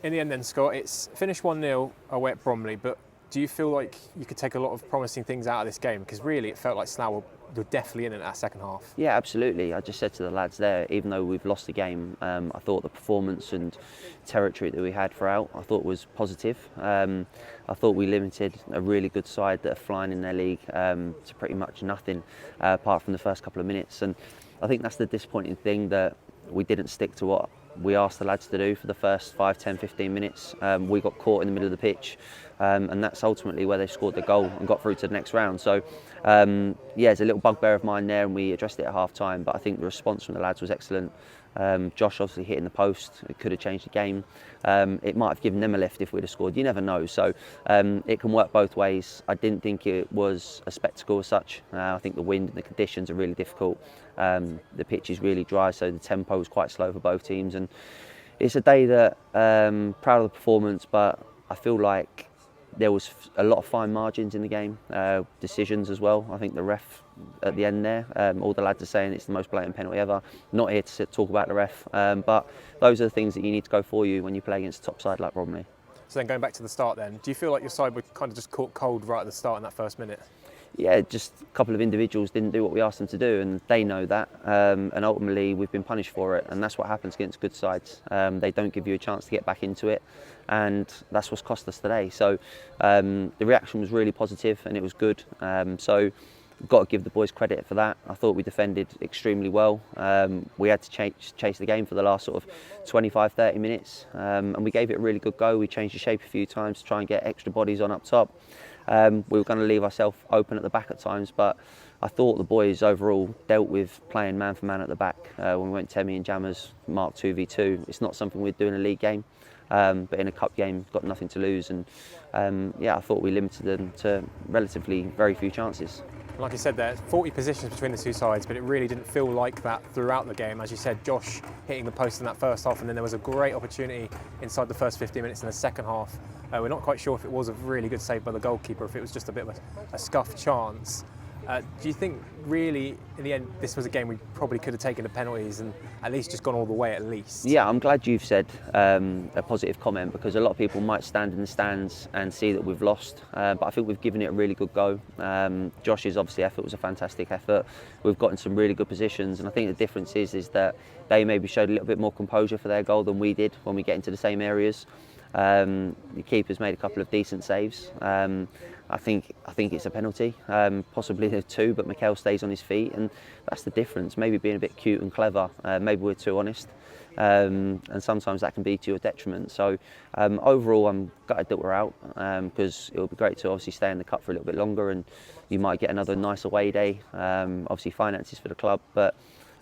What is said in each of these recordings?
In the end then, Scott, it's finished 1-0 away at Bromley, but do you feel like you could take a lot of promising things out of this game? Because really it felt like Slough were definitely in it that second half. Yeah, absolutely. I just said to the lads there, even though we've lost the game, I thought the performance and territory that we had throughout, I thought was positive. I thought we limited a really good side that are flying in their league to pretty much nothing apart from the first couple of minutes. And I think that's the disappointing thing, that we didn't stick to what we asked the lads to do for the first 5, 10, 15 minutes. We got caught in the middle of the pitch, and that's ultimately where they scored the goal and got through to the next round. So yeah, it's a little bugbear of mine there, and we addressed it at half time, but I think the response from the lads was excellent. Josh obviously hitting the post, it could have changed the game. It might have given them a lift if we'd have scored, you never know. So it can work both ways. I didn't think it was a spectacle as such. I think the wind and the conditions are really difficult. The pitch is really dry, so the tempo is quite slow for both teams. And it's a day that, proud of the performance, but I feel like there was a lot of fine margins in the game, decisions as well. I think the ref at the end there, all the lads are saying it's the most blatant penalty ever. Not here to talk about the ref, but those are the things that you need to go for you when you play against a top side like Bromley. So then going back to the start then, do you feel like your side were kind of just caught cold right at the start in that first minute? Yeah, just a couple of individuals didn't do what we asked them to do, and they know that, and ultimately we've been punished for it, and that's what happens against good sides. They don't give you a chance to get back into it, and that's what's cost us today. So the reaction was really positive and it was good, so we've got to give the boys credit for that. I thought we defended extremely well. We had to chase the game for the last sort of 25-30 minutes, and we gave it a really good go. We changed the shape a few times to try and get extra bodies on up top. We were going to leave ourselves open at the back at times, but I thought the boys overall dealt with playing man for man at the back. When we went Temi and Jammers, Mark 2v2, it's not something we'd do in a league game, but in a cup game, got nothing to lose. And yeah, I thought we limited them to relatively very few chances. Like I said, there's 40 positions between the two sides, but it really didn't feel like that throughout the game. As you said, Josh hitting the post in that first half, and then there was a great opportunity inside the first 15 minutes in the second half. We're not quite sure if it was a really good save by the goalkeeper, if it was just a bit of a scuffed chance. Do you think really, in the end, this was a game we probably could have taken the penalties and at least just gone all the way at least? Yeah, I'm glad you've said a positive comment, because a lot of people might stand in the stands and see that we've lost, but I think we've given it a really good go. Josh's obviously effort was a fantastic effort. We've gotten some really good positions, and I think the difference is that they maybe showed a little bit more composure for their goal than we did when we get into the same areas. The keeper's made a couple of decent saves. I think it's a penalty, possibly the two, but Mikel stays on his feet, and that's the difference. Maybe being a bit cute and clever, maybe we're too honest, and sometimes that can be to your detriment. So overall, I'm gutted that we're out, because it would be great to obviously stay in the cup for a little bit longer, and you might get another nice away day. Obviously finances for the club, but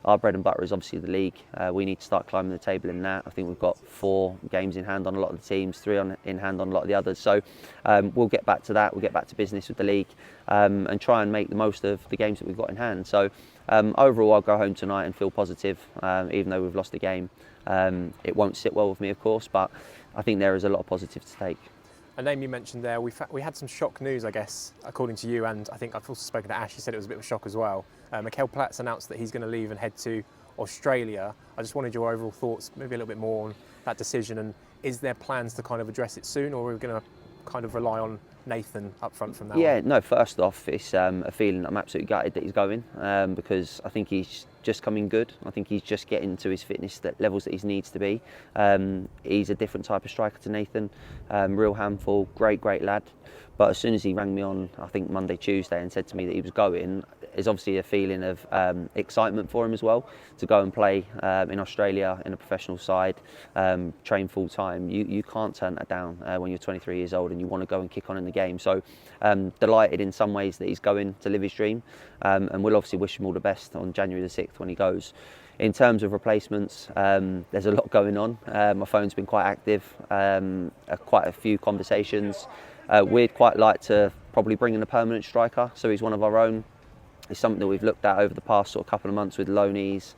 our bread and butter is obviously the league. We need to start climbing the table in that. I think we've got 4 games in hand on a lot of the teams, 3 in hand on a lot of the others. So we'll get back to that. We'll get back to business with the league, and try and make the most of the games that we've got in hand. So overall, I'll go home tonight and feel positive, even though we've lost the game. It won't sit well with me, of course, but I think there is a lot of positive to take. A name you mentioned there, we had some shock news, I guess, according to you, and I think I've also spoken to Ash. He said it was a bit of a shock as well. Muzzy Platts announced that he's going to leave and head to Australia. I just wanted your overall thoughts, maybe a little bit more on that decision, and is there plans to kind of address it soon, or are we going to kind of rely on Nathan up front from now on? No, first off, it's a feeling I'm absolutely gutted that he's going, because I think he's just coming good. I think he's just getting to his fitness levels that he needs to be. He's a different type of striker to Nathan, real handful, great lad. But as soon as he rang me on, I think Monday, Tuesday, and said to me that he was going, there's obviously a feeling of excitement for him as well, to go and play in Australia in a professional side, train full time. You can't turn that down when you're 23 years old and you want to go and kick on in the game. So delighted in some ways that he's going to live his dream, and we'll obviously wish him all the best on January the 6th when he goes. In terms of replacements, there's a lot going on. My phone's been quite active, quite a few conversations. We'd quite like to probably bring in a permanent striker, so he's one of our own. It's something that we've looked at over the past sort of couple of months with loanees.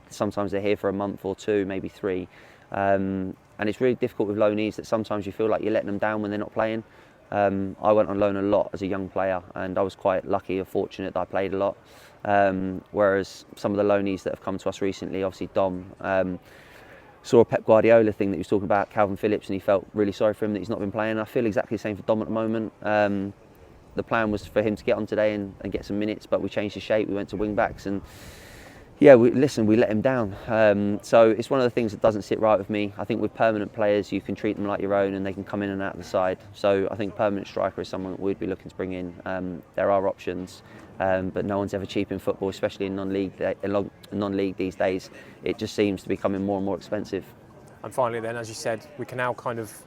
Sometimes they're here for a month or 2, maybe 3. And it's really difficult with loanees that sometimes you feel like you're letting them down when they're not playing. I went on loan a lot as a young player, and I was quite lucky or fortunate that I played a lot. Whereas some of the loanees that have come to us recently, obviously Dom, saw a Pep Guardiola thing that he was talking about Calvin Phillips, and he felt really sorry for him that he's not been playing. I feel exactly the same for Dom at the moment. The plan was for him to get on today and get some minutes, but we changed the shape. We went to wing backs, and yeah, we let him down. So it's one of the things that doesn't sit right with me. I think with permanent players, you can treat them like your own, and they can come in and out of the side. So I think permanent striker is someone that we'd be looking to bring in. There are options, but no one's ever cheap in football, especially in non-league these days. It just seems to be becoming more and more expensive. And finally, then, as you said, we can now kind of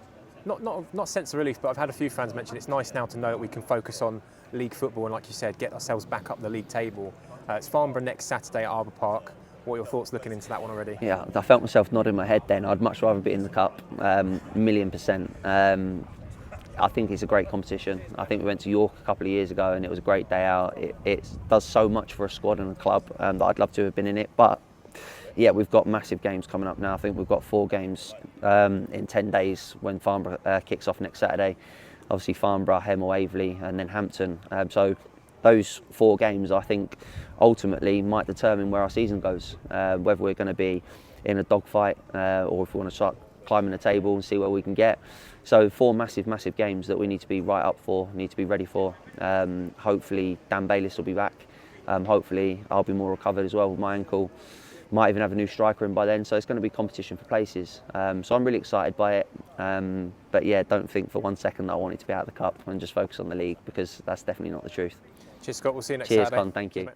not sense of relief, but I've had a few fans mention it's nice now to know that we can focus on league football and, like you said, get ourselves back up the league table. It's Farnborough next Saturday at Arbour Park. What are your thoughts looking into that one already? Yeah, I felt myself nodding my head then. I'd much rather be in the cup, $1,000,000%. I think it's a great competition. I think we went to York a couple of years ago and it was a great day out. It does so much for a squad and a club that I'd love to have been in it. But yeah, we've got massive games coming up now. I think we've got 4 games in 10 days when Farnborough kicks off next Saturday. Obviously Farnborough, Hemel, Waverley and then Hampton. So those 4 games, I think, ultimately might determine where our season goes, whether we're going to be in a dogfight or if we want to start climbing the table and see where we can get. So 4 massive games that we need to be right up for, need to be ready for. Hopefully Dan Bayliss will be back. Hopefully I'll be more recovered as well with my ankle. Might even have a new striker in by then, so it's going to be competition for places. So I'm really excited by it. But yeah, don't think for one second that I want it to be out of the cup and just focus on the league, because that's definitely not the truth. Cheers, Scott. We'll see you next Cheers, Saturday. Con. Thank you.